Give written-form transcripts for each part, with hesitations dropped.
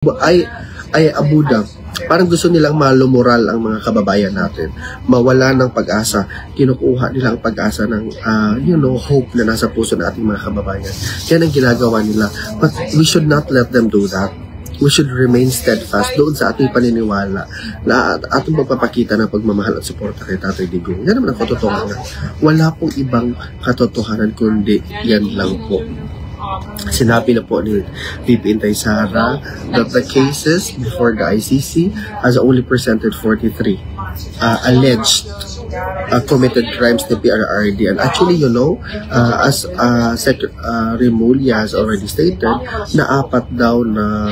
ay abuda. Parang gusto nilang malumural ang mga kababayan natin. Mawala ng pag-asa. Kinukuha nila ang pag-asa ng, hope na nasa puso ng ating mga kababayan. Yan ang ginagawa nila. But we should not let them do that. We should remain steadfast doon sa ating paniniwala na ating magpapakita ng pagmamahal at suporta kay Tatay Digong. Yan naman ang katotohanan. Wala pong ibang katotohanan kundi yan lang po. Sinabi na po ni VP Inday Sara that the cases before the ICC has only presented 43 alleged committed crimes to PRRD. And actually, as Secretary Mulya has already stated, na apat daw na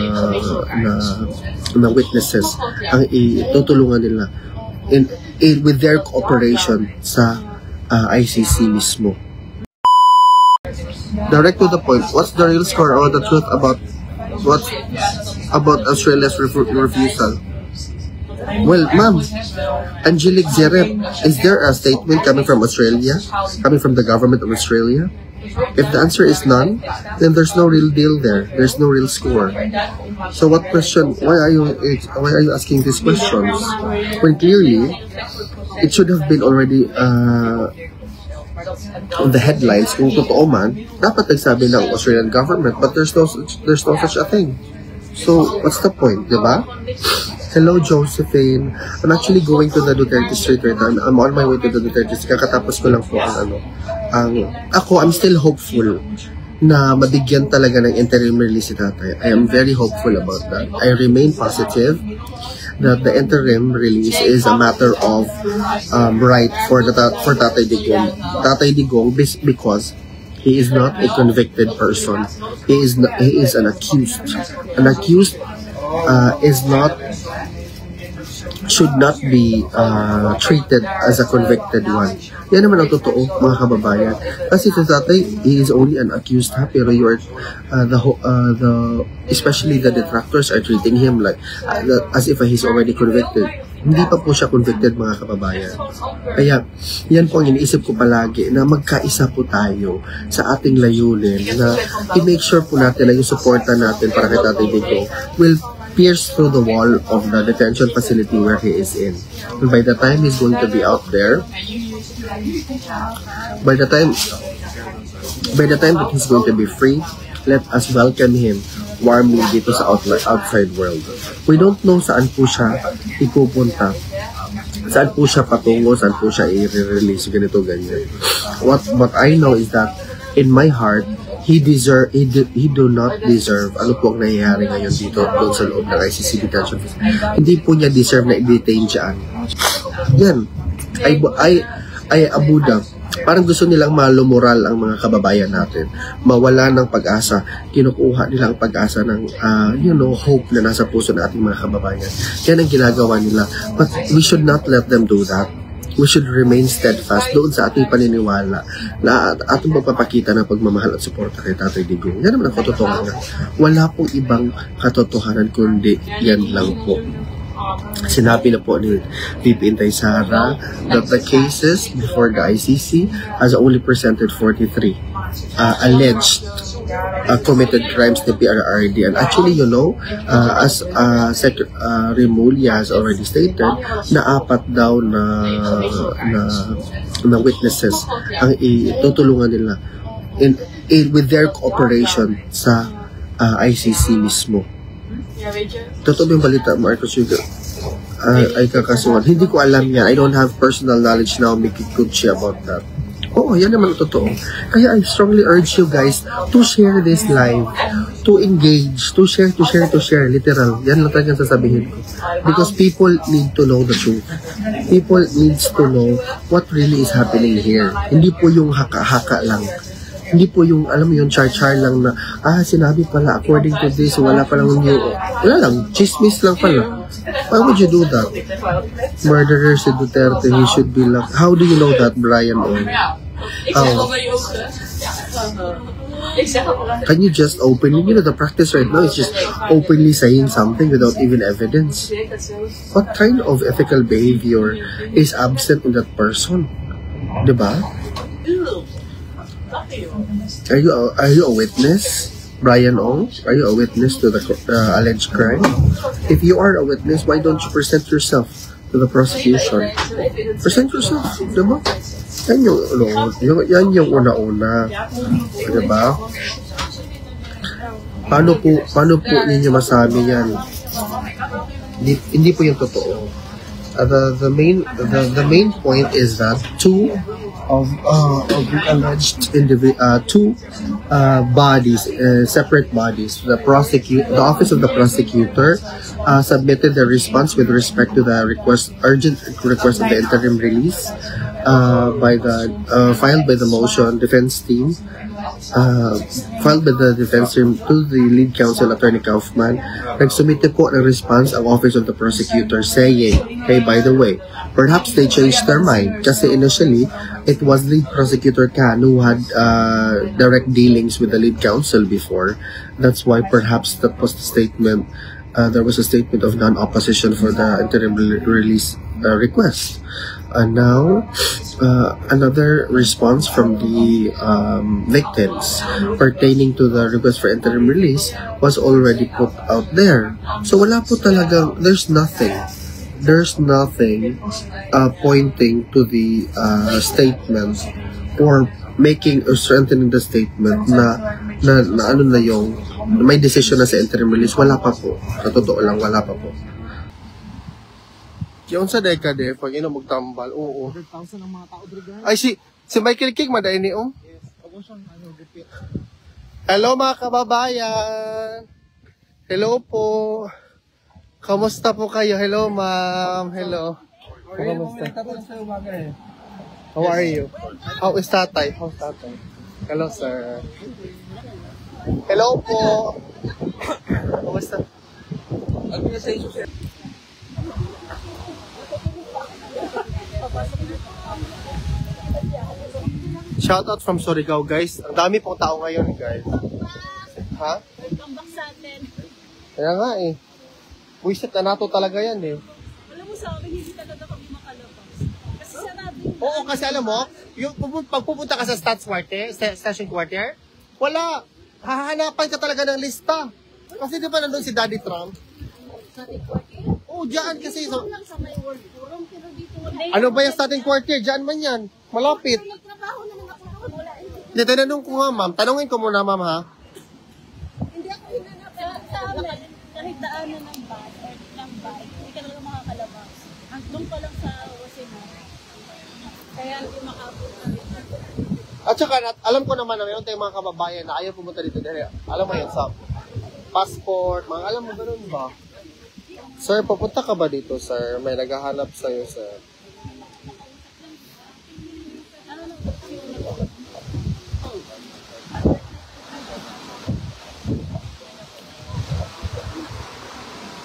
witnesses ang itutulungan nila with their cooperation sa ICC mismo. Direct to the point, what's the real score or the truth about Australia's refusal? Well, ma'am, Angelique Zerep, is there a statement coming from Australia, coming from the government of Australia? If the answer is none, then there's no real deal there. There's no real score. So what question? Why are you asking these questions? When clearly it should have been already on the headlines. Kung totoo man, dapat nagsabi ng Australian government, but there's no such a thing. So what's the point, diba? Hello, Josephine. I'm actually going to the Duterte Street right now. I'm on my way to the Duterte Street. Kakatapos ko lang po I'm still hopeful na mabigyan talaga ng interim release si Tatay. I am very hopeful about that. I remain positive that the interim release is a matter of right for Tatay Digong. Tatay Digong, because he is not a convicted person. He is an accused. An accused should not be treated as a convicted one. Yan naman ang totoo, mga kababayan. Kasi sa Tatay, he is only an accused, pero especially the detractors are treating him like as if he's already convicted. Hindi pa po siya convicted, mga kababayan. Kaya, yan po ang iniisip ko palagi, na magkaisa po tayo sa ating layunin, na i-make sure po natin na yung suporta natin para kay Tatay Digong will pierce through the wall of the detention facility where he is in. And by the time he's going to be out there, by the time that he's going to be free, let us welcome him warmly dito sa outside world. We don't know saan po siya ipupunta, saan po siya patungo, saan po siya i-release, ganito, ganyan. What I know is that in my heart, he do not deserve ano po ang nangyayari ngayon dito doon sa loob ng ICC detention facility. Hindi po niya deserve na i-detain dyan. Yan ay abuda. Parang gusto nilang malumural ang mga kababayan natin. Mawala ng pag-asa. Kinukuha nila ang pag-asa ng hope na nasa puso ng ating mga kababayan. Yan ang ginagawa nila. But we should not let them do that. We should remain steadfast doon sa ating paniniwala na ating magpapakita ng pagmamahal at suporta kay Tatay Digong. Yan naman ang katotohanan. Wala pong ibang katotohanan kundi yan lang po. Sinabi na po ni VP Inday Sara that the cases before the ICC has only presented 43 alleged committed crimes to PRRD. And actually, as Secretary Mulya has already stated, na apat daw na witnesses ang itutulungan nila with their cooperation sa ICC mismo. Totoo yung balita, Marcos Hugo? Ay kakasuhan. Hindi ko alam yan. I don't have personal knowledge now making good shit about that. Oo, yan naman ang totoo. Kaya I strongly urge you guys to share this live, to engage, to share, literal. Yan lang talagang sasabihin ko. Because people need to know the truth. People needs to know what really is happening here. Hindi po yung haka-haka lang. Hindi po yung, alam mo yung char-char lang na, sinabi pala, according to this, wala palang wala lang, chismis lang pala. Why would you do that? Murderer si Duterte, he should be locked. How do you know that, Brian? Can you just openly, the practice right now is just openly saying something without even evidence? What kind of ethical behavior is absent in that person? Diba? Are you a witness? Brian Ong, are you a witness to the alleged crime? If you are a witness, why don't you present yourself to the prosecution? Present yourself, diba? Yan yung, yan yung una-una. Diba? Paano po ninyo masabi yan? Hindi po yung totoo. The main point is that two the alleged two bodies, separate bodies, the office of the prosecutor submitted the response with respect to the urgent request of the interim release filed by the motion defense team. Filed by the defense team to the lead counsel, Attorney Kaufman. Nagsumite po ng response ang office of the prosecutor saying, hey, by the way, perhaps they changed their mind kasi initially, it was lead prosecutor Khan who had direct dealings with the lead counsel before. That's why perhaps that was the statement, there was a statement of non-opposition for the interim release request. And now, another response from the victims pertaining to the request for interim release was already put out there. So wala po talaga, there's nothing pointing to the statement or making or strengthening the statement na ano na yung may decision na sa interim release. Wala pa po. Sa totoo lang, wala pa po. Yung sa dekade, pag magtambal, oo. 100,000 ang mga tao dyan. Ay, si Michael King, maday ni Ong. Yes, ako siyang repeat. Hello mga kababayan. Hello po. Kamusta po kayo? Hello ma'am. Hello. Kamusta? How are you? How is tatay? How's tatay? Hello sir. Hello po. Kamusta? Shoutout from Surigao, guys. Ang dami pong tao ngayon, guys. Ha? Welcome back sa atin. Kaya nga eh. Buisit na nato talaga yan eh. Alam mo sa akin, hindi talaga kami makalabas. Kasi sarado yung... Oo, kasi alam mo, yung pag pupunta ka sa station quarter, wala. Hahanapan ka talaga ng lista. Kasi di ba nandun si Daddy Trump? Sa ating quarter? Oo, dyan kasi. Ito lang sa may World Forum, pero dito wala. Ano ba yung starting quarter? Dyan man yan. Malapit. Nagtrabaho na lang ako, wala. Hindi, tinanong ko nga ma'am. Tanungin ko muna ma'am ha. Hindi ako hinanap sa amin. Kahit daanan ng bus or ng bike, hindi ka talaga makakalabas. Doon pa lang sa Wasina. Kaya hindi makapunta rin. At saka, alam ko naman na mayroon tayong mga kababayan na ayaw pumunta dito dahil alam mo yun sa passport, mga alam mo ganun ba? Sir, pupunta ka ba dito, sir? May naghahanap sa'yo, sir.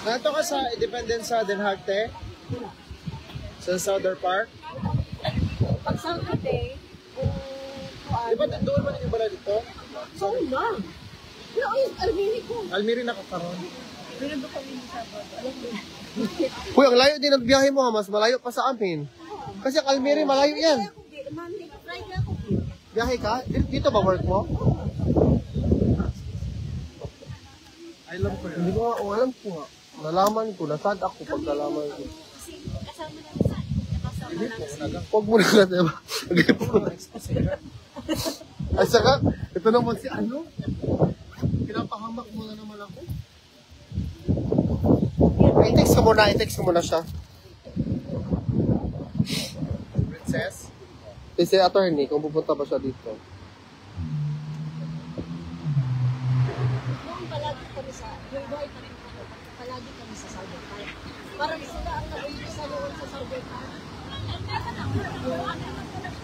Nato ka sa Independence sa Den Haag, te? Sa Southern Park? Pag sa kate, Di ba doon man yung bala dito? so lang. Pero ay, Armini ko. Almiri na ka karon. Pero doon kami sa Sabado. Uy, ang layo din ng biyahe mo, ha? Mas malayo pa sa amin. Kasi ang Almiri, malayo yan. Monday to Friday ako. Biyahe ka? Dito ba work mo? I love ko Hindi ko nga, alam ko nga. Nalaman ko, nasad ako pag nalaman ko. Kasi kasama namin sa kasama namin. Huwag mo na nga, diba? At saka, ito naman si ano? Pinapahamak mo na naman ako. I-text ko muna siya. Princess? Si attorney, kung pupunta ba siya dito. Noong palagi kami sa, yung buhay pa rin kami, palagi kami sa Southern Park. Parang sila ang nag-uwi sa noon sa Southern Park.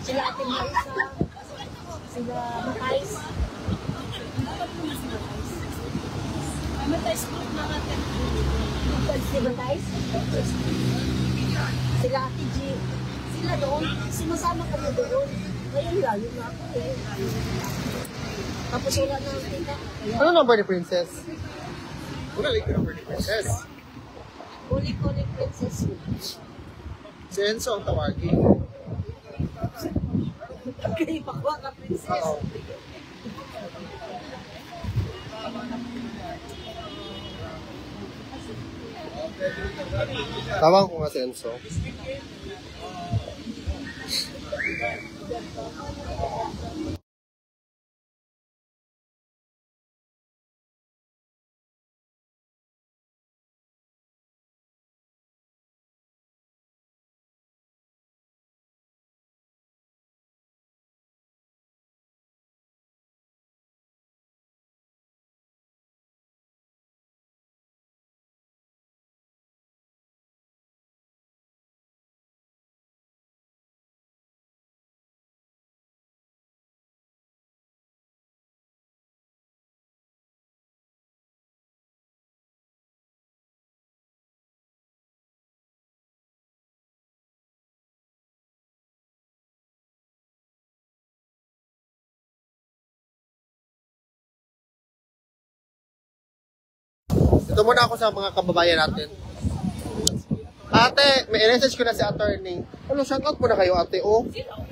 Sila Ate Marisa, sila Matais. Matais group na natin. Sila Matais. Sila Ate G. Sila doon, sumasama kami doon. Ngayon layo na ako eh. Tapos wala na ang kita. Ano number ni Princess? Wala like ko number ni Princess. Kuli-kuli princess. Si Enzo ang tawagin. Kayo pakwa ka princess. Tawag ko nga si Enzo. Ito muna ako sa mga kababayan natin. Ate, may message ko na si attorney. Ano, shoutout muna kayo ate, oh.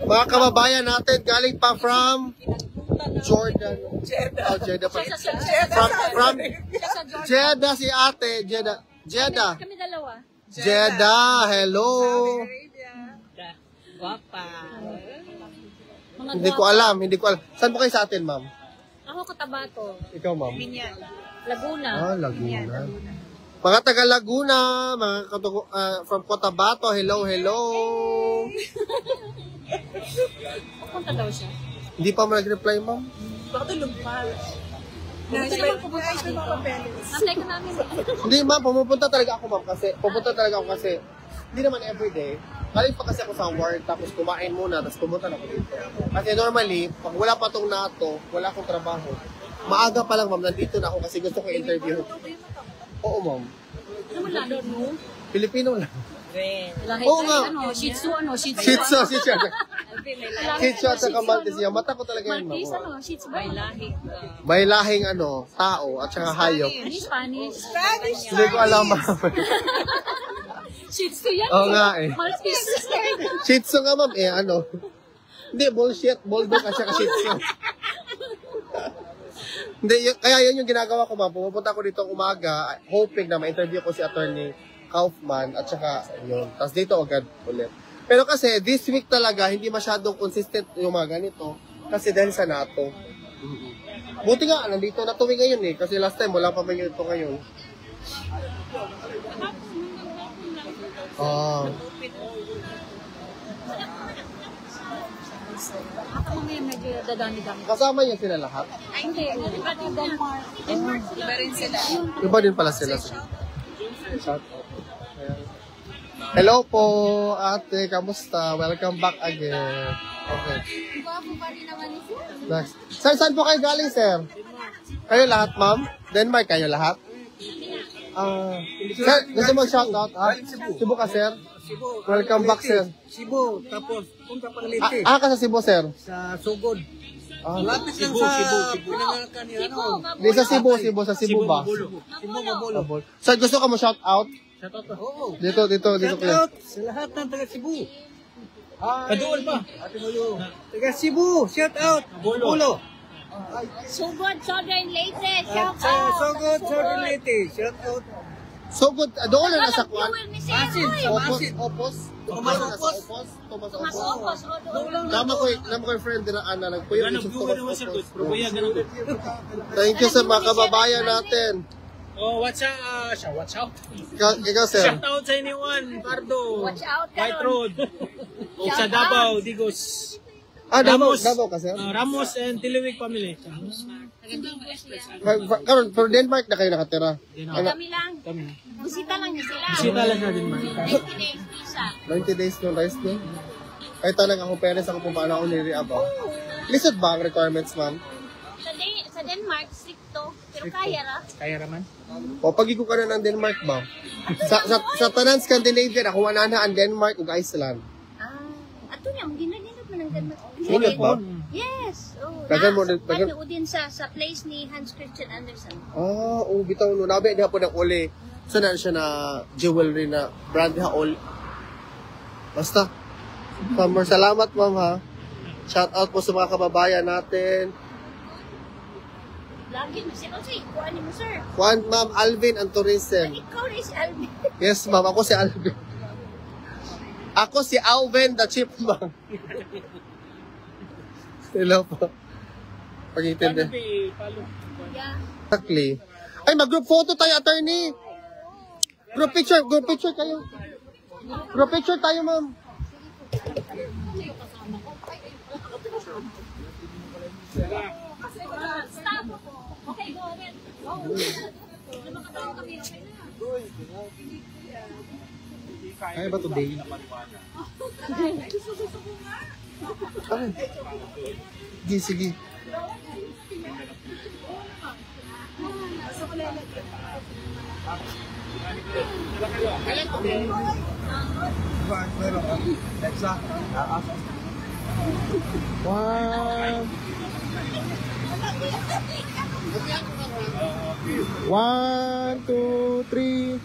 Mga kababayan natin, galing pa from Jordan. Oh, Jeddah pa. From Jeddah si ate, Jeddah. Kami dalawa. Jeddah, hello. Guwapa. Hindi ko alam. Saan po kayo sa atin, ma'am? Ako Cotabato. Ikaw, ma'am? Laguna. Ah, Laguna. Mga taga Laguna, mga from Cotabato, hello. Pupunta daw siya. Hindi pa mo nag-reply, ma'am? Baka tulog pa. Gusto naman pupunta ka dito. Apply ka namin. Hindi, ma'am. Pupunta talaga ako kasi hindi naman everyday. Galing pa kasi ako sa work, tapos kumain muna, tapos pumunta na ako dito. Kasi normally, pag wala pa tong NATO, wala akong trabaho. Maaga pa lang, ma'am, nandito na ako kasi gusto ko interview. Oo, ma'am. Ano mo lalo mo? Pilipino lang. Lahi Oo nga. Shih Tzu. Shih Tzu at saka Maltese. Yung mata ko talaga yun, ma'am. Maltese, Shih Tzu ba? May lahing tao at saka hayop. Spanish. Hindi ko alam, ma'am. Shih Tzu yan. Oo nga eh. Maltese. Shih Tzu nga, ma'am, Hindi, bullshit. Bulldog at saka Shih Tzu. Hindi, kaya yun yung ginagawa ko, ma'am. Pumupunta ko dito umaga, hoping na ma-interview ko si attorney Kaufman at saka yun. Tapos dito agad ulit. Pero kasi this week talaga hindi masyadong consistent yung mga ganito kasi dahil sa NATO. Buti nga nandito na tuwi ngayon eh kasi last time wala pa may ganito ngayon. Ako mamaya medyo dadami-dami. Kasama niya sila lahat? Ay, hindi. Denmark. Iba rin sila. Iba din pala sila. Shout out. Hello po, ate. Kamusta? Welcome back again. Okay. Guwapo pa rin naman ni sir. Next. Saan po kayo galing, sir? Kayo lahat, ma'am? Denmark kayo lahat? Sir, gusto mag-shout out, ha? Cebu ka, sir? Cebu. Welcome back, sir. Cebu. Tapos, punta pa Leyte. Ka sa Cebu, sir? Sa Sugod. Lapit lang sa pinangalan ni Di sa Cebu ba? Cebu, Mabolo. Sir, gusto ka mo shout out? Shout out. Oo. Dito, Shout kuya. out sa lahat ng taga Cebu. Kaduol ba? Ate Molo. Taga Cebu. Shout out. Mabolo. Sugod, Southern Leyte. Shout Sa out. Sugod, Southern Leyte. Shout out. So good. Doon na nasa kwan. Asin. Opos. Tomas Opos. Nama ko yung friend din na Ana. Nagpuyo yung Tomas Opos. Thank Thank you sa mga kababayan natin. Oh, watch out. Ikaw, sir. Shout out sa anyone, Pardo. Watch out, White karon. Road. O sa Davao, Digos. Davao Ramos. ka, sir? Ramos and Tiliwig family. Karon, for Denmark na kayo nakatira. Kami lang. Kami. Bisita lang niya sila. Bisita lang natin, man. 90 days visa. 90 days nung rice niya. Kahit talaga akong parents ako kung paano ako nire-abaw. Lisod ba ang requirements, ma'am? Sa Denmark, stricto. Pero kaya ra. Kaya raman? O, pag-igo ka na ng Denmark, ma'am. Sa tanan Scandinavian, ako wala na ang Denmark ug Iceland. Ato niya, ginagina't man ang Denmark. Ginag ba? Yes. Oh, Dagan mo din- Kami din sa place ni Hans Christian Andersen. Bitaw no. Nabi niya po ng uli. So, na siya na jewelry na brand ha all. Basta. Summer, salamat, ma'am, ha. Shout out po sa mga kababayan natin. Lagi mo siya. Kasi, kuhaan mo, sir. Juan, Ma'am Alvin Antorisem. Ikaw na si Alvin. Yes, ma'am. Ako si Alvin. Ako si Alvin the Chipmunk. Hello po. Pag-intindi. Yeah. Exactly. Ay, mag-group photo tayo, attorney. Group picture kayo. Group picture tayo, ma'am. Stop. Okay, go ahead. Go. Lumakatawa kami. Okay na. Kaya ba today? Ay. Sige, sige. One, two, three.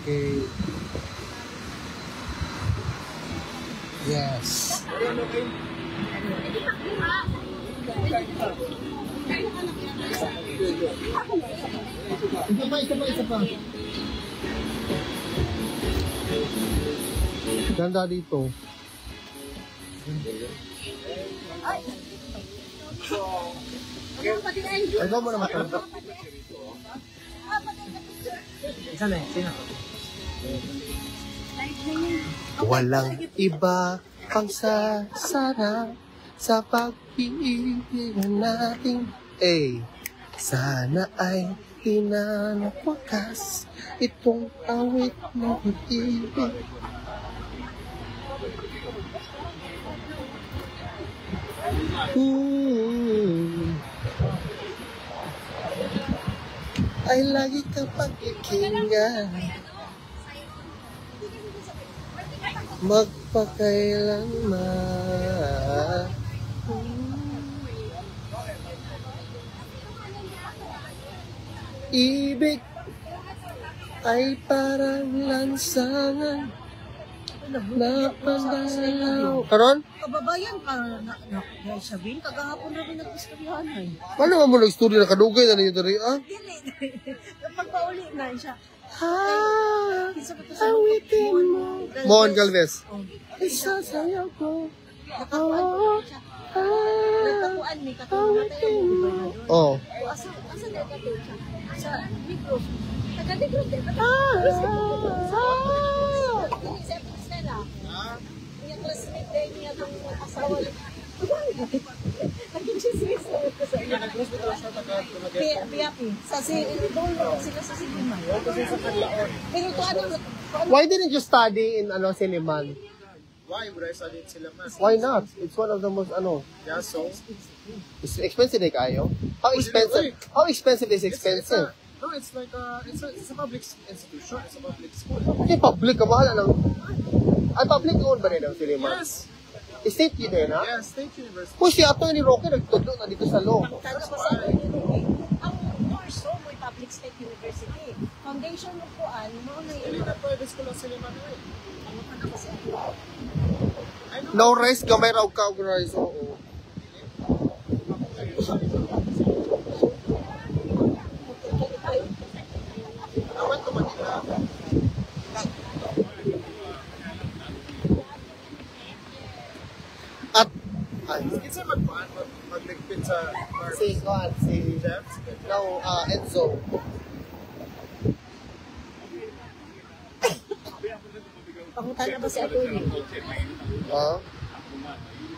Okay. Yes. Isa pa. Ganda dito. Ay, ikaw mo naman. Isa na, sino? Walang iba pang sasarap sa pag-iibigan natin. Sana ay hinanap wakas itong awit ng pag-ibig. Ay lagi kang pakikinggan, magpakailanman. Ibig ay parang lansangan na pandalaw. Karon? Kababayan ka na sabihin, kagahapon na rin nag-istoryahan ay. Paano mo nag-story na kadugay na ninyo dari, ah? Dili. Pagpauli na siya. Awitin mo. Mon Galvez. Isasayaw ko. Nagtapuan ni katulad natin. Oh. Asa nagkatulad siya? Sa Negros. Taga-Negros din. Sa Stella. Yung classmate din niya itong asawa. Naging chismis ko sa iyo. Biyapi. Sa doon lang sila sa Siliman. Pero ito ano? Why didn't you study in Siliman? Why would I study in Silaman? Why not? It's one of the most Yeah, so? It's expensive eh kayo. How expensive? How expensive is expensive? No, it's like it's a public institution. It's a public school. Okay, public ka mahal lang. Ay, public owned ba rin ang Siliman? Yes. State yun eh, na? Yeah, State University. Kung si Ato ni Roque nagtudlo na dito sa law. Taga pa sa ang Corso may Public State University. Foundation mo po mo na Hindi na private school ang Silaman eh. No rice, gamay raw ka og rice. Oo. I went to Manila. At It's a magligpit sa si Jeff. no Enzo. Pangutan na ba si Atty? Ah.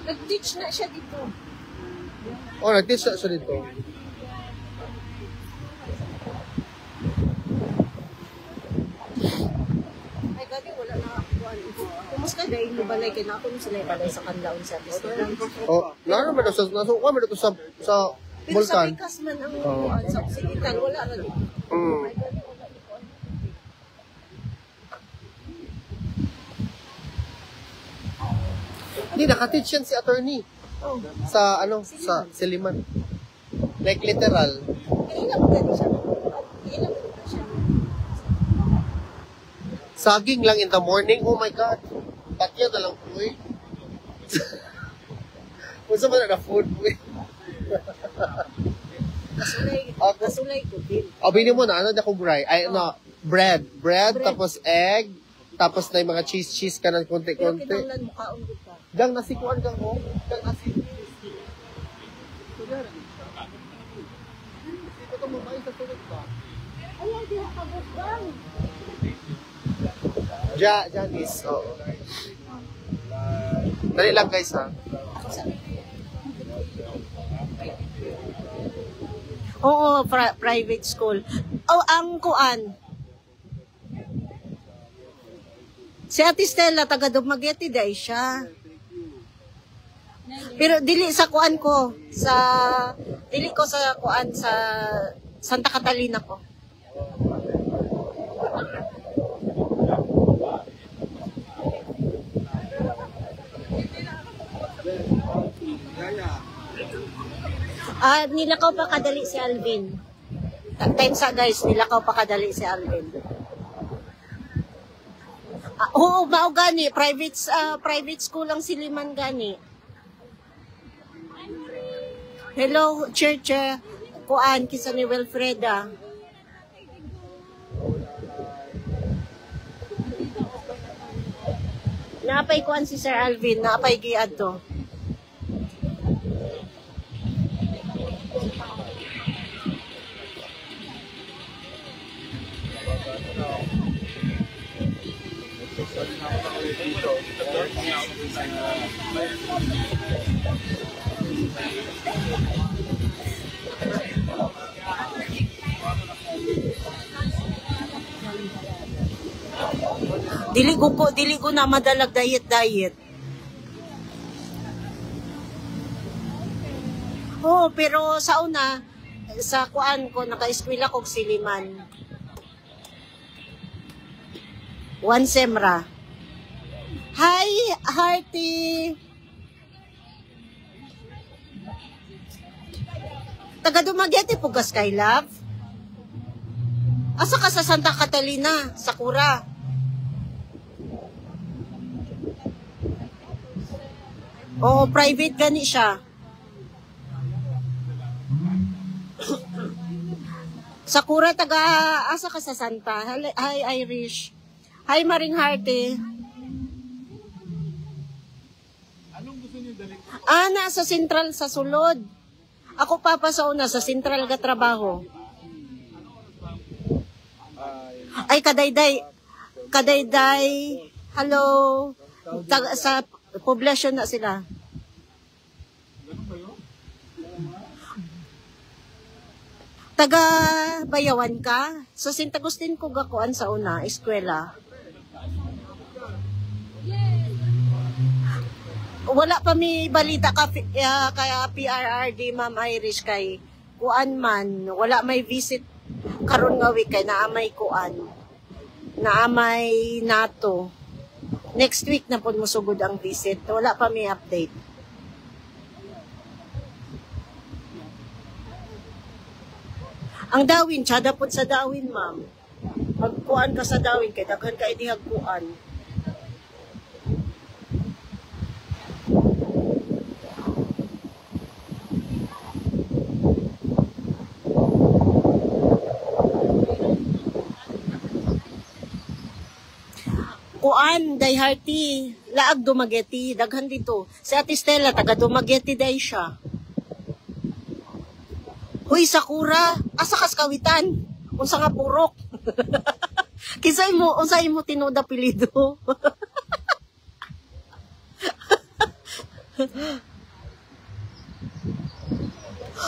Nag-teach na siya dito. Oh, nag-teach na siya dito. Ay, gagi, wala na ako. Kumusta dahil lubalay kay na ako nung sila ibalay sa kanlaon sa restaurant. Oh, naroon ba na sa nasuka mo dito sa Pero sa Vulcan? Pikas man ang sa Occidental, wala na dito. Hindi, naka-teach yan si attorney. Oh. Sa sa Siliman. Like literal. Ilang ba siya? Ilang ba siya? Saging lang in the morning. Oh my God. Patya na lang po eh. Kung sa man na food po eh. Kasulay ko din. O, bili mo na. Ano na kung bray? Ay, no. Bread. Bread, tapos egg, tapos na yung mga cheese ka ng Pero konti-konti. kinanglan mo kaon ko ka. Gang nasikuan kang mo. Gang nasikuan. Ito mo ba sa sunod ba? Ay, di ka bukbang. Janice. Oo. Dali lang guys ha. Oo, private school. Oh, ang kuan. Si Ate Stella, taga Dumaguete, day siya. Pero dili sa kuan ko, dili ko sa kuan sa Santa Catalina ko. Nilakaw pa kadali si Alvin. Time sa guys, nilakaw pa kadali si Alvin. Oo, mao gani, private school ang Siliman gani. Hello, church, kuan, kisa ni Wilfreda. Naapay kuan si Sir Alvin, naapay giad to. Dili ko na madalag diet. Oo, pero sa una, sa kuan ko, naka-eskwela ko Siliman. One Semra. Hi, Hearty! Taga Dumaguete po gas kay love? Asa ka sa Santa Catalina, Sakura? Oo, private gani siya. Sakura, taga asa ka sa Santa? Hi, Irish. Hi, Maring Hearty. Anong gusto niyo dali? Nasa Central sa sulod. Ako papasauna sa Central ga trabaho. Ay, kadayday. Hello. Sa poblasyon na sila. Taga Bayawan ka? Sa St. Agustin ko gakuan sa una, eskwela. Wala pa mi balita kaya PRRD Ma'am Irish kay kuan man, wala may visit karon nga week kay naamay kuan. Naamay NATO. Next week na po musugod ang visit. Wala pa may update. Ang dawin, tsada po sa dawin, ma'am. Pagkuan ka sa dawin, kay daghan ka idihag kuan. Kuan, dayharti, laag Dumaguete, daghan dito. Si Ate Stella, taga Dumaguete day siya. Hoy, Sakura, asa kas kawitan? Unsa nga purok? Unsay mo tinuod apelyido?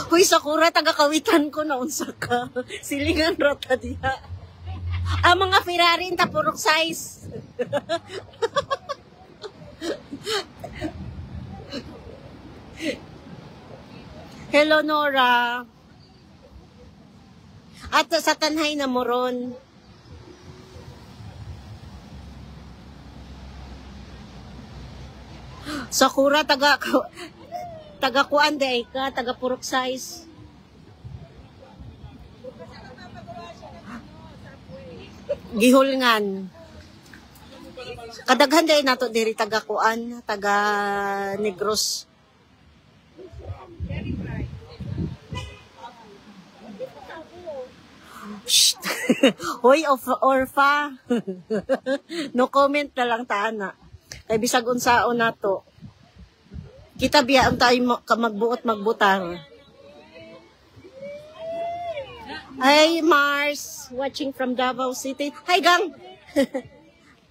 Hoy, Sakura, taga kawitan ko na unsa ka. Silingan rata diha. Ang mga Ferrari ta purok size. Hello, Nora. At sa Tanhay na Moron. Sakura, taga kuan day ka, taga purok size. Gihulngan. Kadaghan day nato diri taga kuan, taga Negros. Shh. Hoy, orfa. No comment na lang taana. Kay bisag unsaon nato. Kita biyaan tayo magbuot magbutang. Hi, Mars. Watching from Davao City. Hi, gang.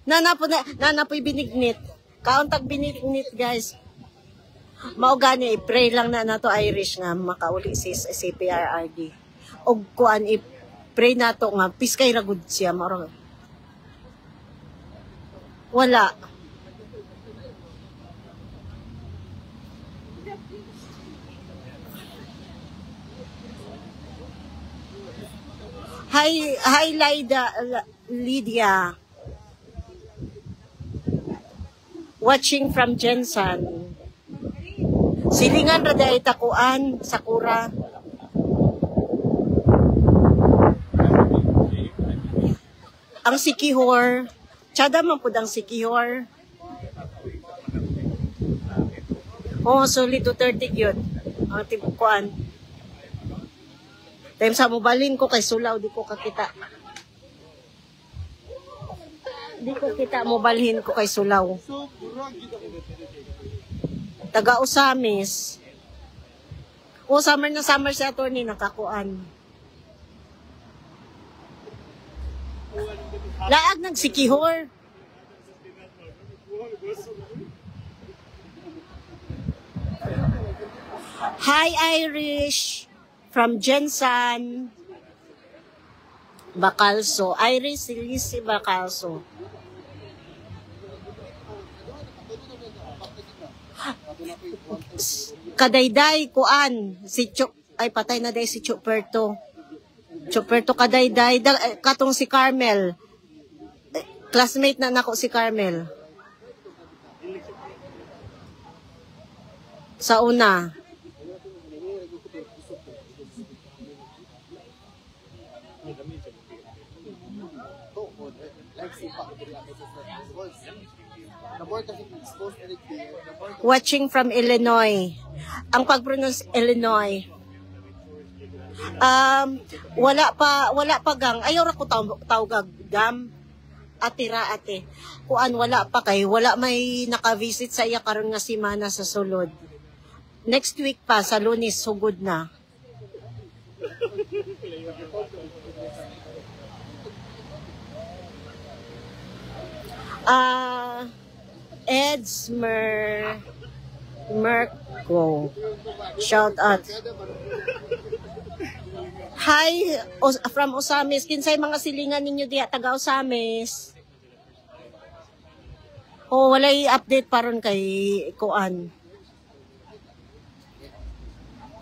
Nanapoy binignit. Kauntag binignit, guys. Mao gani, pray lang na nato Irish nga makauli si CPRRD. Og kuan pray nato nga piskay ra gud siya maro. Wala. Hi Lydia. Watching from Jensen. Silingan ra day takuan Sakura. Ang Sikihor. Tsada man pud ang Sikihor. Oh, solid 230 yun. Ang tibukuan. Time sa mobalin ko kay sulaw, di ko kakita. Di ko kita mobalhin ko kay sulaw. Taga Usamis. O, summer na summer si attorney nakakuan. Laag nagsikihor. Hi Irish from Jensen Bacalso. Iris Silisi Bacalso. Kadayday kuan si Chok ay patay na day si Choperto. Choperto kadayday katong si Carmel. Classmate na nako si Carmel. Sa una. Watching from Illinois. Ang pag-pronounce Illinois. Wala pa gang. Ayaw ra ko tawag gam. Atira ate. Kuan wala pa kay wala may naka-visit sa iya karon nga semana sa sulod. Next week pa sa Lunes sugod na. Eds Merco. Shout out. Hi, from Usamis. Kinsay mga silingan ninyo diya taga Usamis? O walay update paron kay kuan.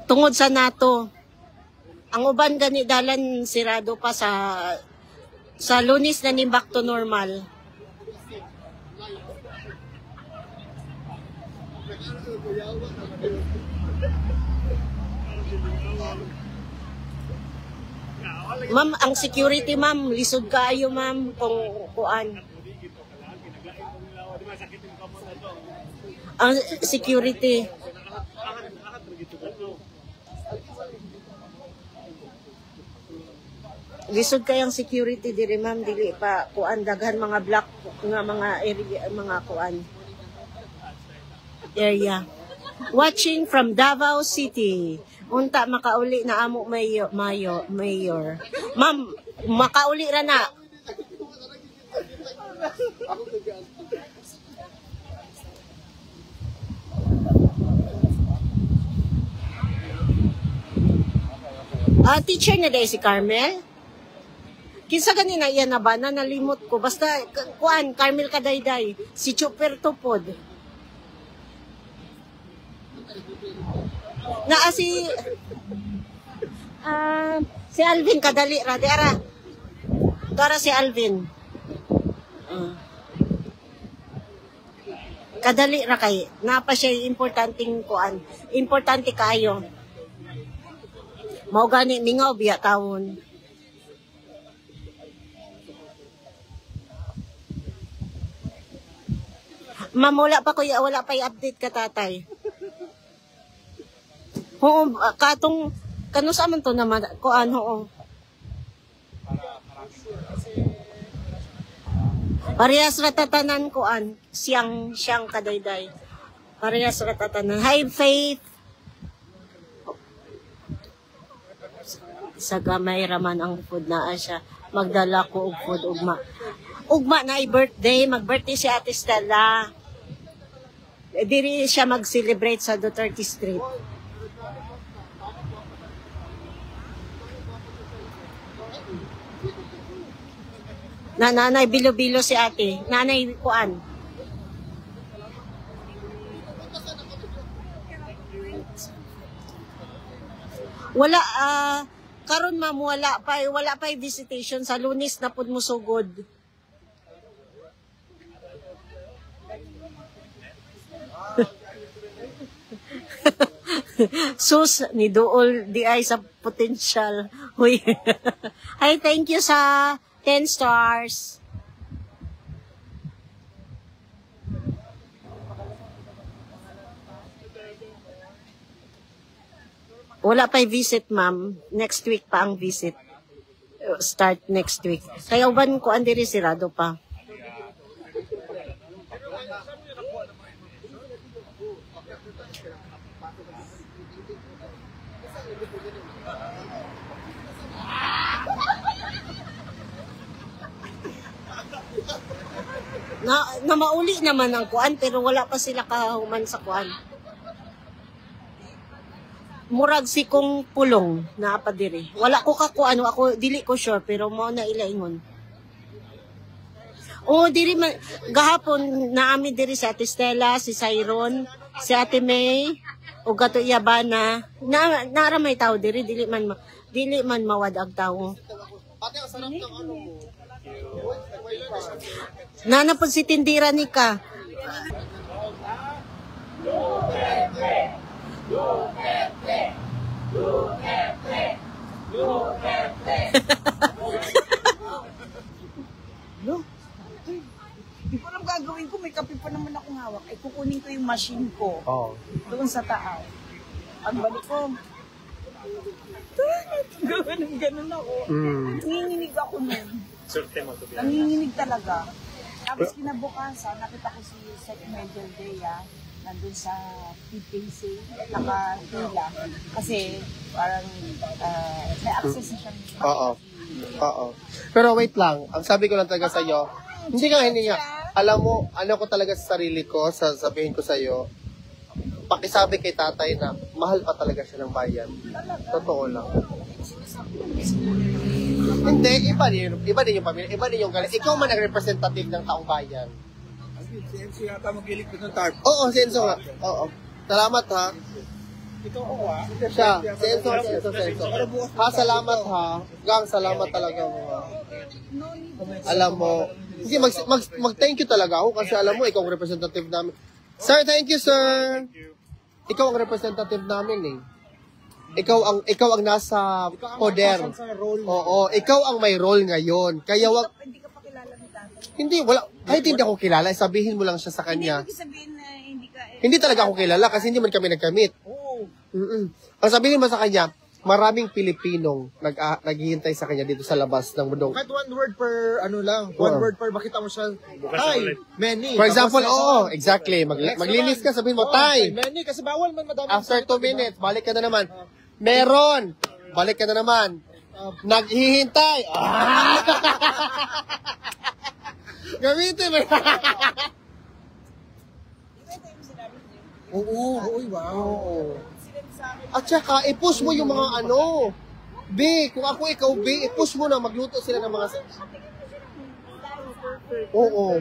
Tungod sa NATO. Ang uban gani dalan sirado pa sa Lunes na ni back to normal. Ma'am, ang security ma'am, lisod kayo ma'am kung kuan. Ang security. Lisod kayang security diri ma'am, dili pa kuan daghan mga block nga mga area mga kuan. Area. Watching from Davao City. Unta makauli na amo mayor. Ma'am, makauli ra na. Teacher na day si Carmel. Kinsa ganina yan na ba? Nalimot ko. Basta, kuan, Carmel Kadayday. Si Choperto pod. Si Alvin kadali ra dara. Dara si Alvin. Kadali ra kay napa siya importanteng kuan. Importante kayo. Mao gani mingaw biya taon. Mamula pa kuya, wala pa i-update ka tatay. Oo, katong kano sa man to naman kuan oo. Parehas ratatanan ko an. Siyang kadayday. Parehas ratatanan. Hi, Faith. Sa gamay raman ang food na siya. Magdala ko og food ugma. Ugma na birthday. Mag-birthday si Ate Stella. Diri siya mag-celebrate sa Duterte Street. Na nanay bilo-bilo si ate. Nanay kuan. Wala karon ma'am wala pa visitation sa Lunes na pud mo sugod. Sus ni duol di ay sa potential. Huy. Hi, thank you sa 10 stars. Wala pa visit, ma'am. Next week pa ang visit. Start next week. Kaya uban ko andiri sirado pa. Na mauli naman ang kuan pero wala pa sila kahuman sa kuan. Murag si kong pulong na pa diri. Wala ko kakuan, ako dili ko sure pero mao na ilaingon. Oh, diri man gahapon naami diri sa Ate Stella, si Cyron, si Ate May, ug gato Yabana. Nara may tao diri, dili man mawad ang tao. Ate, ang sarap ng ano mo. Nanapod si tindira ni ka. Hindi ko alam gagawin ko, may kape pa naman akong hawak. Ay kukunin ko yung machine ko. Oh. Doon sa taas. Ang balik ko. Ganun ako. Nanginginig ako nun. Nanginginig talaga. Tapos kinabukasan, nakita ko si Sec Medel Dea nandun sa PPC, nakahila. Kasi parang may access siya. Oo. Pero wait lang, ang sabi ko lang talaga sa iyo, hindi nga. Alam mo, ano ko talaga sa sarili ko, sabihin ko sa iyo, pakisabi kay tatay na mahal pa talaga siya ng bayan. Totoo lang. Hindi, iba din yung pamilya, iba din yung galing. Ikaw man nag-representative ng taong bayan. Si Enzo yata mag-ilig ng tarp. Oo, si Enzo nga. Oo. Salamat ha. Ito ako ha. Siya, si Enzo. Ha, salamat ha. Gang, salamat talaga mo ha. Alam mo, hindi, mag-thank you talaga ako kasi alam mo, ikaw ang representative namin. Sir, thank you, sir. Ikaw ang representative namin eh. Ikaw ang nasa poder. Oo, ikaw ang may role ngayon. Kaya wag Hindi ka pa kilala ni tatay. hindi wala kahit hindi ako kilala, sabihin mo lang siya sa kanya. Hindi sabihin na hindi ka Hindi talaga ako kilala kasi hindi man kami nagkamit. Oo. Ang sabihin mo sa kanya, maraming Pilipinong naghihintay sa kanya dito sa labas ng Mundong. Kahit one word per, ano lang, one word per, makita mo siya, Tay, many. For example, Tapos, exactly. Maglinis ka, sabihin mo, Tay. Many, kasi bawal man madami. After 2 minutes, balik ka na naman. Meron. Balik ka na naman. Naghihintay. Gamitin mo. Oo, wow. At saka, i-push mo yung mga ano. B, kung ako ikaw, B, i-push mo na. Magluto sila ng mga... Oo.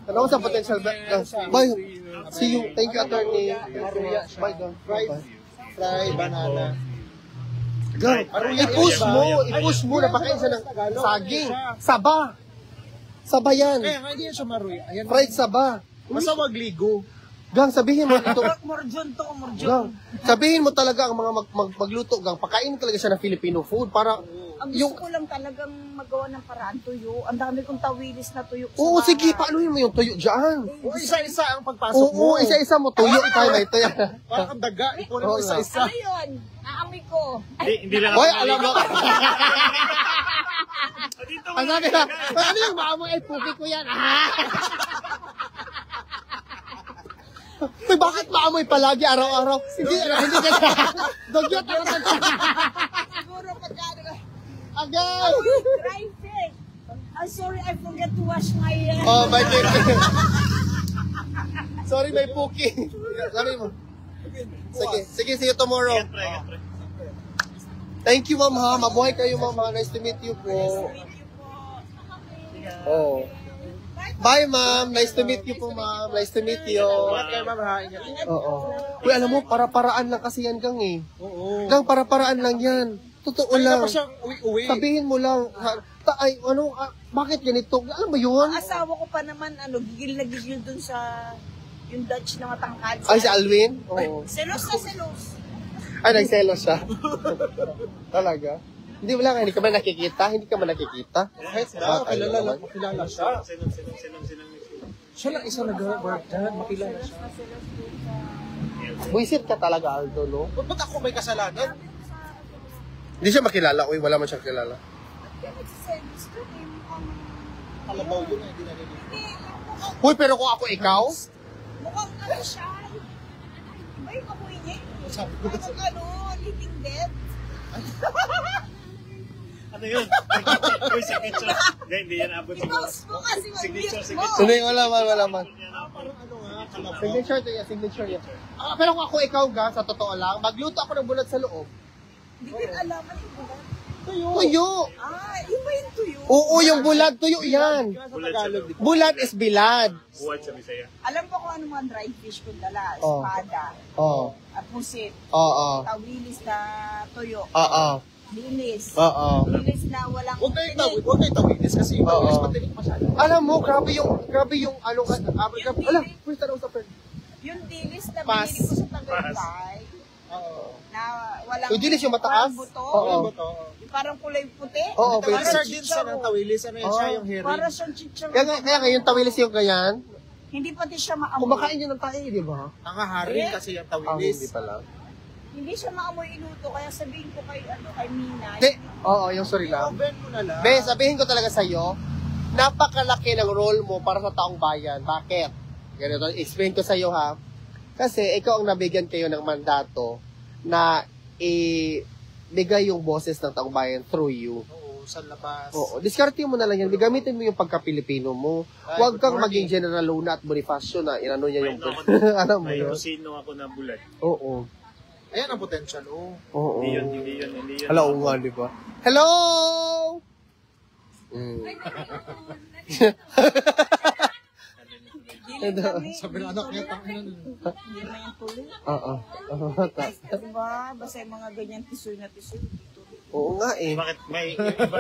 Ano sa potential bye. See you. Thank you, attorney. Bye, go. Fry, banana. Go. I-push mo. Napakain siya ng saging. Saba yan. Kaya nga, hindi yan siya maruya. Ayan, Fried saba. basta wag ligo. Gang, sabihin mo ito. Morjon to, morjon. Gang, sabihin mo talaga ang mga magluto, gang. Pakain talaga siya ng Filipino food para Ang gusto ko lang talagang magawa ng paraan tuyo. Ang dami kong tawilis na tuyo. sa Oo, bahay. sige, paano mo yung tuyo dyan? O isa-isa ang pagpasok mo. Oo, isa-isa mo, tuyo tayo na ito yan. Parang ang daga, ipunin mo Oo, isa-isa. Ano yun? Naamoy ko. Hindi lang Hoy, alam mo. Ano kaya? Ano yung maamoy? Ay, puki ko yan. Ah! Uy, bakit maamoy palagi araw-araw? Hindi kasi. Dugyot ako sa... Siguro pagkano ka. Agay! Dry fish. I'm sorry, I forgot to wash my... Oh, my God. Sorry, may puki. Sabi mo. Sige, see you tomorrow. Thank you, ma'am, ha. Mabuhay kayo, ma'am, ha. Nice to meet you po. Oh. Bye, ma'am. Nice to meet you po, ma'am. Nice to meet you. Okay, ma'am, ha? Ingat. Oo. Uy, alam mo, para-paraan lang kasi yan, Gang, eh. Oo. Gang, para-paraan lang yan. Totoo Kaya lang. pa siyang uwi-uwi. Sabihin mo lang, ay, ano, bakit ganito? Alam mo yun? Ang asawa ko pa naman, gigil na gigil dun sa yung Dutch na matangkad. Ay, si Alwin? Oo. Selos na selos. Ay, nagselos siya. Talaga? Hindi mo lang, hindi ka man nakikita? Hindi ka man nakikita? Kahit na, kilala siya. Siya lang isa nag-work dyan, makilala siya. Buisit ka talaga, Aldo, no? Ba't ako may kasalanan? Hindi siya makilala. Uy, wala man siyang kilala. Kalabaw yun, hindi narinig. Uy, pero kung ako ikaw, Mukhang ano siya. Iba yung amoy niya. Parang living dead. Ano yun? Uy, signature. Hindi yan abot siguro. I-post mo kasi Signature, mag-mute mo. hindi, wala man. Parang ano nga, kalabaw. Signature yan. Pero kung ako ikaw, ga, sa totoo lang, magluto ako ng bulat sa loob. Hindi ko alam ano yung bulat. Tuyo. Iba yung tuyo. Oo, yung bulad, tuyo yan. Bulad is bilad. Buwan sa Bisaya. Alam ko kung ano mga dried fish kung dala. Oh. Espada, Oo. pusit, Oo. tawilis na tuyo, Oo. linis. Oo. Linis na walang Huwag kayo tawinis kasi yung tawinis matinik masyado. Alam mo, grabe yung ano, ala, first tanong sa friend. Yung dilis na Pas. binili ko sa Tagaytay, Oo. na walang Yung dilis yung mataas? walang buto, Oo. yung parang kulay puti. Oo, Parang pwede. sardines siya ng tawilis. Ano yun siya, yung herring. Para siyang chicharo. Kaya nga, yung tawilis yung ganyan, Hindi pati siya maamoy. kumakain yun ng tayo, di ba? Ang haring kasi yung tawilis. Hindi pala. Hindi siya maamoy iluto, kaya sabihin ko kay Mina. Hindi, oo, yung sorry lang. I-oven mo na lang. Be, sabihin ko talaga sa'yo, napakalaki ng role mo para sa taong bayan. Bakit? Ganito, explain ko sa'yo ha. Kasi ikaw ang nabigyan kayo ng mandato na ibigay yung boses ng taong bayan through you. Oo, sa labas. Oo, diskarte mo na lang yan. Gamitin mo yung pagka-Pilipino mo. Ay, Huwag good kang morning. maging General Luna at Bonifacio na inano niya yung... ano mo May yun? kusino ako na bulat. Oo. Ayan ang potential, oh. Oo. Hindi yun. Hello, nga, di ba? Hello! Mm. Sabi ng anak niya, tangin na. Hindi naman yung tuloy. Oo. Diba? Basta yung mga ganyan tisoy na tisoy. Oo nga eh. Bakit may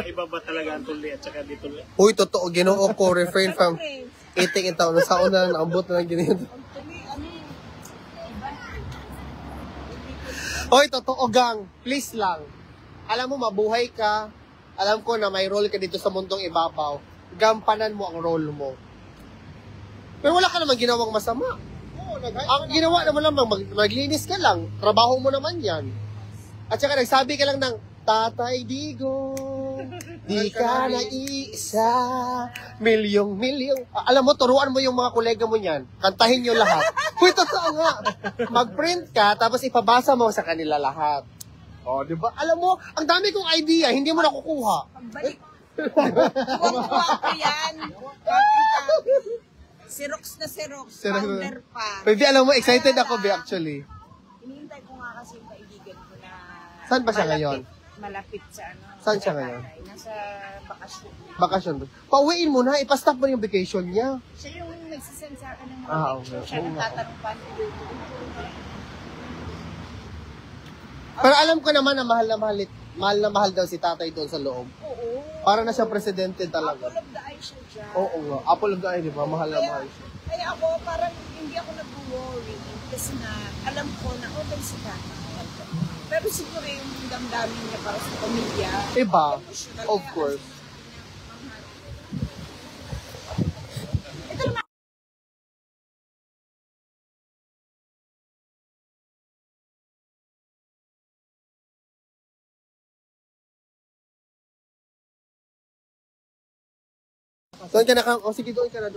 iba ba talaga ang tuli at saka di tuli? Uy, totoo, ginoo ko, refrain from Siyempre, eating in taon. Sa una, naambot na ng ganito. ang tuloy, Hoy, totoo, gang. Please lang. Alam mo, mabuhay ka. Alam ko na may role ka dito sa mundong ibabaw. Gampanan mo ang role mo. Pero wala ka naman ginawang masama. Oo, Ang ginawa naman lang, maglinis ka lang. Trabaho mo naman yan. At saka nagsabi ka lang ng, Tatay Digong, di ka na isa, milyong. Alam mo, turuan mo yung mga kolega mo niyan. Kantahin nyo lahat. Uy, totoo nga. Mag-print ka, tapos ipabasa mo sa kanila lahat. O, di ba? Alam mo, ang dami kong idea, hindi mo nakukuha. pagbalik. Tuwang-tuwa ko yan. Copy. Xerox na Xerox. Xerox na. Powder pa. Pwede, alam mo, excited ako, be, actually. Hinihintay ko nga kasi yung kaibigan ko na Saan ba siya ngayon? Malapit sa Saan siya sa ngayon? Tagaytay. Nasa bakasyon. Bakasyon. Pauwiin mo na, ipastop mo yung vacation niya. Siya yung nagsisend sa akin ng mga Ah, picture. okay. Siya nagtatanong pa. Pero alam ko naman na mahal na mahal daw si tatay doon sa loob. Oo. Para na siya presidente talaga. Apple of the eye siya dyan. Oo nga. Apple of the eye, di ba? Mahal na mahal siya. Kaya ako, parang hindi ako nag-worry. Kasi na, alam ko na okay si tatay. Pero siguro yung damdamin niya para sa pamilya. Iba, Emotional. of Kaya, course. Doon ka na ka. O sige, doon ka na.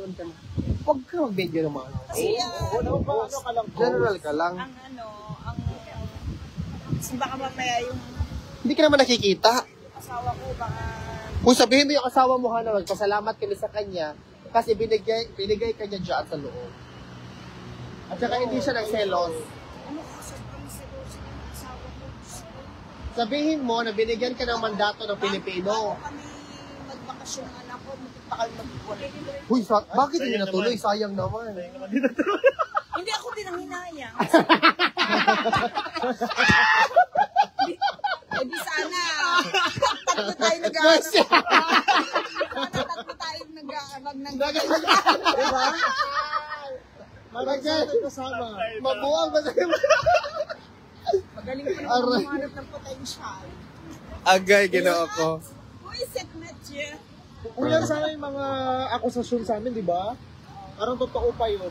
Huwag ka mag-video naman. Kasi, Ano ka lang? General ka lang. ang kasi baka mamaya yung Hindi ka naman nakikita. asawa ko, baka Kung sabihin mo yung asawa mo, Hana, magpasalamat kami sa kanya kasi binigay ka niya dyan sa loob. At saka hindi siya nagselos. ano ka, sobrang seryoso ng asawa ko. Sabihin mo na binigyan ka ng mandato ng Pilipino. Bago kami magbakasyon ng anak ko, magpunta kami mag-ulit. Huy, bakit hindi natuloy? Sayang naman. Hindi ako din ang hinayang. Eh di sana, tatlo tayo nag-aaral. Tatlo tayo nag-aaral ng Diba? Magagay kasama. Mabuang ba sa'yo? Magaling ko naman humanap ng potential. Agay, ginoo ko. Who is it, Matthew? Kung yan sana yung mga akusasyon sa amin, di ba? Parang totoo pa yun.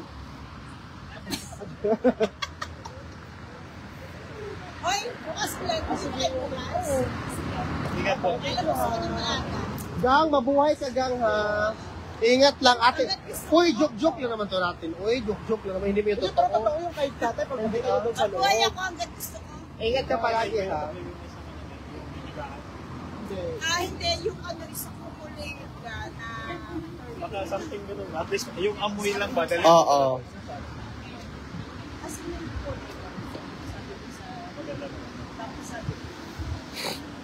Hoy, bukas ulit. Bukas bukas. Ingat po. Kailan mo sa kanyang maaga? Gang, mabuhay ka, gang, ha? Ingat lang, ate. Uy, joke-joke lang naman to natin. Uy, joke-joke lang naman. Hindi mo yung Pero totoo totoo. yung kay tatay pag hindi kayo doon sa loob. Buhay ako hanggang gusto ko. Ingat ka palagi, ha? Hindi. Yung ano rin sa kukulit ka na... Baka something ganun. At least yung amoy lang ba? Dali. Oo. Kasi yung kukulit ka. Sabi ko sa... Tapos sabi ko,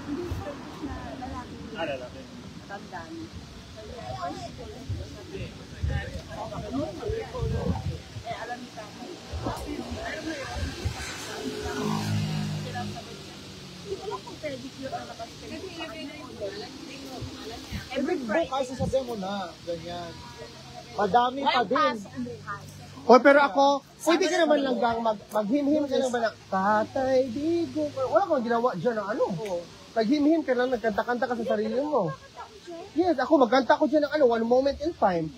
hindi perfect na lalaki. Lalaki. Tandaan. Alam ni tatay. Hindi ko lang kung pedicure na nakasipin. Every Bukas, sasabihin mo na. Ganyan. Madami pa din. Hoy, pero ako, pwede ka naman lang, gang, maghimhim ka naman na, Tatay Digo. Wala kang ginawa dyan na ano. Naghimhim ka lang, nagkanta-kanta ka sa sarili mo. Yes, ako magkanta ko dyan ng ano, one moment in time.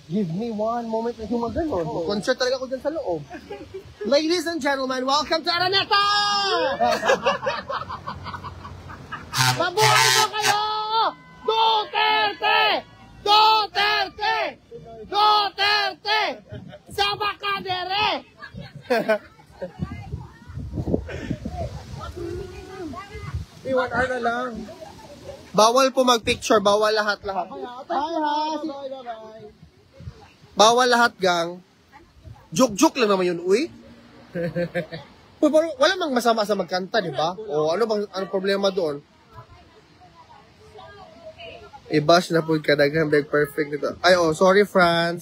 Give me one moment na yung mga ganon. Concert talaga ako dyan sa loob. Ladies and gentlemen, welcome to Araneta! Mabuhay mo kayo! Duterte! Duterte! Duterte! Sa Bacadere! Iwan hour na lang. Bawal po mag-picture, bawal lahat-lahat. Bye. Bawal lahat, gang. Joke-joke lang naman yun, uy. Uy, pero wala mang masama sa magkanta, di ba? O ano bang problema doon? I-bash na po ka, daghang big perfect nito. Ay, sorry, France.